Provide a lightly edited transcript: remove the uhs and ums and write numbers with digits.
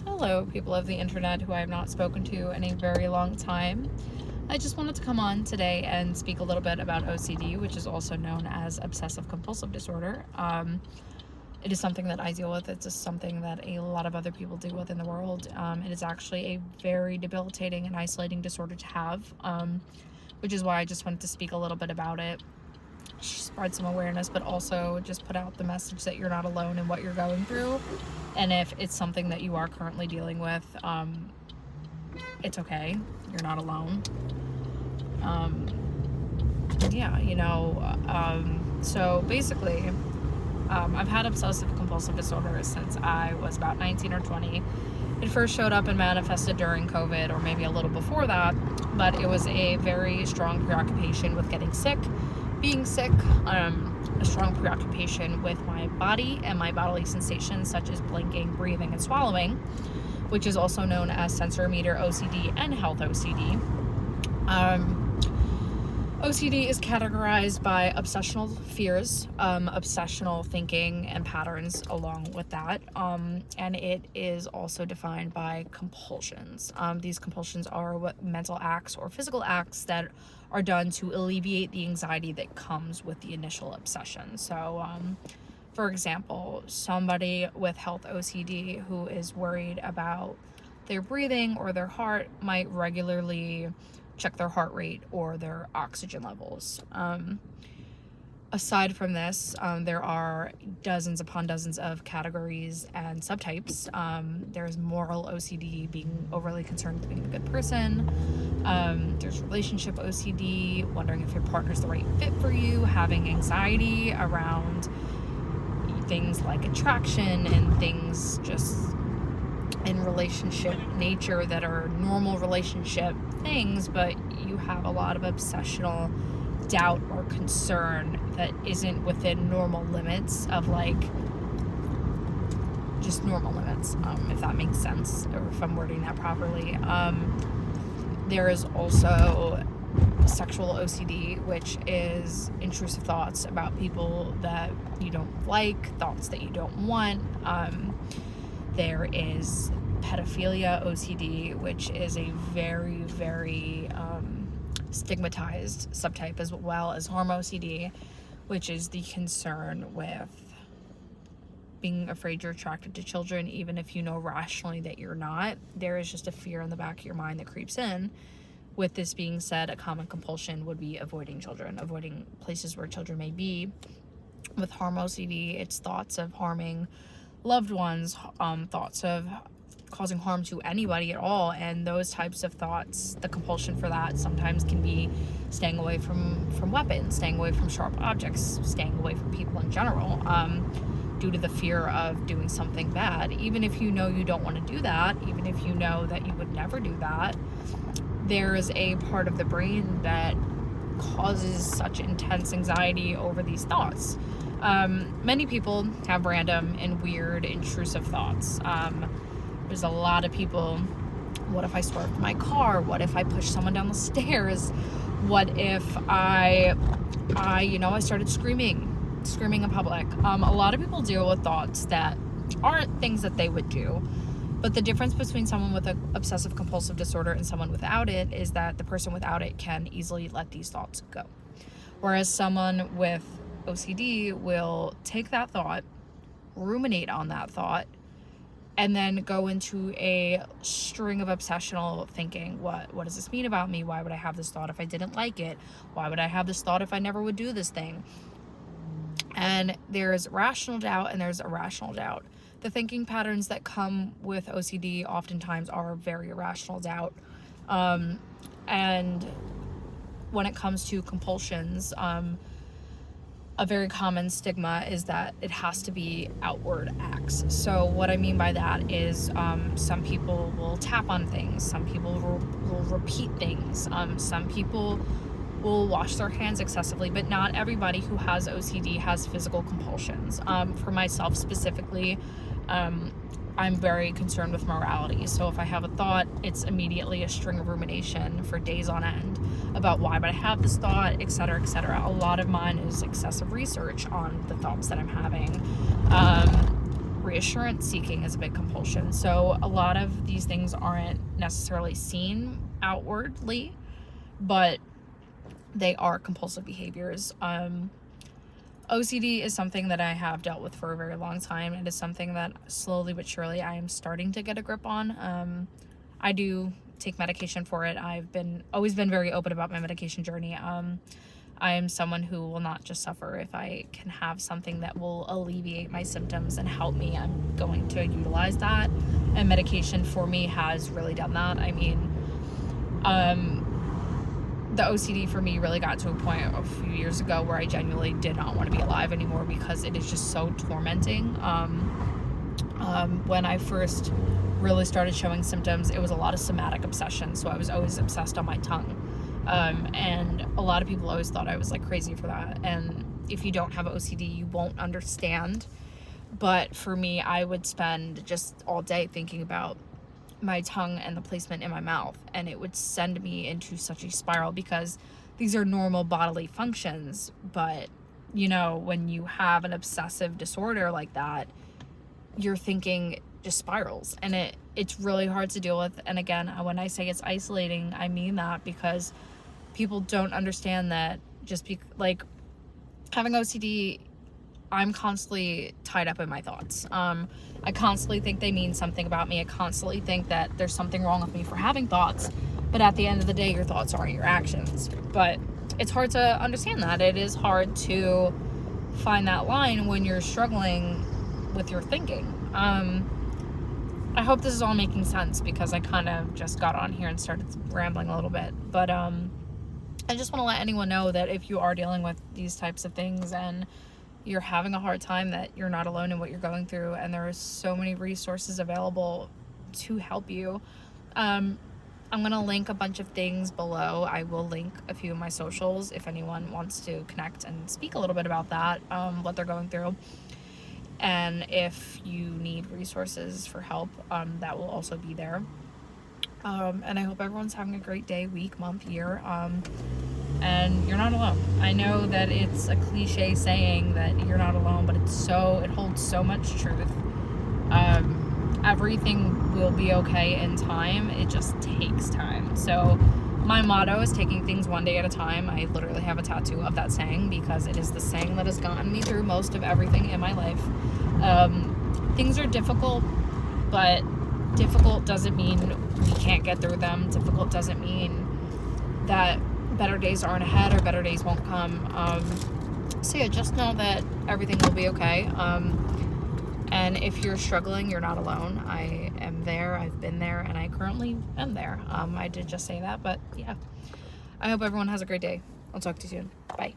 Hello, people of the internet who I have not spoken to in a very long time. I just wanted to come on today and speak a little bit about OCD, which is also known as obsessive compulsive disorder. It is something that I deal with. It's just something that a lot of other people deal with in the world. It is actually a very debilitating and isolating disorder to have, which is why I just wanted to speak a little bit about it, spread some awareness, but also just put out the message that you're not alone in what you're going through. And if it's something that you are currently dealing with, it's okay. You're not alone. Yeah, so basically, I've had obsessive compulsive disorder since I was about 19 or 20. It first showed up and manifested during COVID, or maybe a little before that, but it was a very strong preoccupation with getting sick, being sick, a strong preoccupation with my body and my bodily sensations, such as blinking, breathing, and swallowing, which is also known as sensorimeter OCD and health OCD. OCD is categorized by obsessional fears, obsessional thinking and patterns along with that, and it is also defined by compulsions. These compulsions are what mental acts or physical acts that are done to alleviate the anxiety that comes with the initial obsession. So, for example, somebody with health OCD who is worried about their breathing or their heart might regularly check their heart rate or their oxygen levels. Aside from this, there are dozens upon dozens of categories and subtypes. There's moral OCD, being overly concerned with being a good person. There's relationship OCD, wondering if your partner's the right fit for you, having anxiety around things like attraction and things just in relationship nature that are normal relationship things, but you have a lot of obsessional doubt or concern that isn't within normal limits of just normal limits, if that makes sense, or if I'm wording that properly. There is also sexual OCD, which is intrusive thoughts about people that you don't like, thoughts that you don't want. There is pedophilia OCD, which is a very, very stigmatized subtype, as well as harm OCD, which is the concern with being afraid you're attracted to children, even if you know rationally that you're not. There is just a fear in the back of your mind that creeps in. With this being said, a common compulsion would be avoiding children, avoiding places where children may be. With harm OCD, it's thoughts of harming loved ones, thoughts of causing harm to anybody at all, and those types of thoughts, the compulsion for that sometimes can be staying away from weapons, staying away from sharp objects, staying away from people in general, due to the fear of doing something bad. Even if you know you don't want to do that, even if you know that you would never do that, there's a part of the brain that causes such intense anxiety over these thoughts. Many people have random and weird intrusive thoughts. There's a lot of people, what if I swerved my car? What if I pushed someone down the stairs? What if I started screaming in public? A lot of people deal with thoughts that aren't things that they would do. But the difference between someone with an obsessive compulsive disorder and someone without it is that the person without it can easily let these thoughts go. Whereas someone with OCD will take that thought, ruminate on that thought, and then go into a string of obsessional thinking. What does this mean about me? Why would I have this thought if I didn't like it? Why would I have this thought if I never would do this thing? And there's rational doubt and there's irrational doubt. The thinking patterns that come with OCD oftentimes are very irrational doubt. And when it comes to compulsions, a very common stigma is that it has to be outward acts. So what I mean by that is some people will tap on things, some people will repeat things, some people will wash their hands excessively, but not everybody who has OCD has physical compulsions. For myself specifically, I'm very concerned with morality. So if I have a thought, it's immediately a string of rumination for days on end about why would I have this thought, etc., etc. A lot of mine is excessive research on the thoughts that I'm having. reassurance seeking is a big compulsion. So a lot of these things aren't necessarily seen outwardly, but they are compulsive behaviors. OCD is something that I have dealt with for a very long time. It is something that slowly but surely I am starting to get a grip on. I do take medication for it. I've always been very open about my medication journey. I am someone who will not just suffer. If I can have something that will alleviate my symptoms and help me, I'm going to utilize that. And medication for me has really done that. I mean, the OCD for me really got to a point a few years ago where I genuinely did not want to be alive anymore because it is just so tormenting. When I first really started showing symptoms, it was a lot of somatic obsession. So I was always obsessed on my tongue. And a lot of people always thought I was like crazy for that. And if you don't have OCD, you won't understand. But for me, I would spend just all day thinking about my tongue and the placement in my mouth, and it would send me into such a spiral because these are normal bodily functions. But you know, when you have an obsessive disorder like that, your thinking just spirals, and it's really hard to deal with. And again, when I say it's isolating, I mean that because people don't understand that like having OCD, I'm constantly tied up in my thoughts. I constantly think they mean something about me. I constantly think that there's something wrong with me for having thoughts. But at the end of the day, your thoughts aren't your actions. But it's hard to understand that. It is hard to find that line when you're struggling with your thinking. I hope this is all making sense because I kind of just got on here and started rambling a little bit. But I just want to let anyone know that if you are dealing with these types of things and you're having a hard time, that you're not alone in what you're going through, and there are so many resources available to help you. I'm going to link a bunch of things below. I will link a few of my socials if anyone wants to connect and speak a little bit about that, what they're going through. And if you need resources for help, that will also be there. And I hope everyone's having a great day, week, month, year. And you're not alone. I know that it's a cliche saying that you're not alone, but it holds so much truth. Everything will be okay in time. It just takes time. So my motto is taking things one day at a time. I literally have a tattoo of that saying because it is the saying that has gotten me through most of everything in my life. Things are difficult, but difficult doesn't mean we can't get through them. Difficult doesn't mean that better days aren't ahead or better days won't come. So yeah, just know that everything will be okay. And if you're struggling, you're not alone. I am there. I've been there, and I currently am there. I did just say that, but yeah. I hope everyone has a great day. I'll talk to you soon. Bye.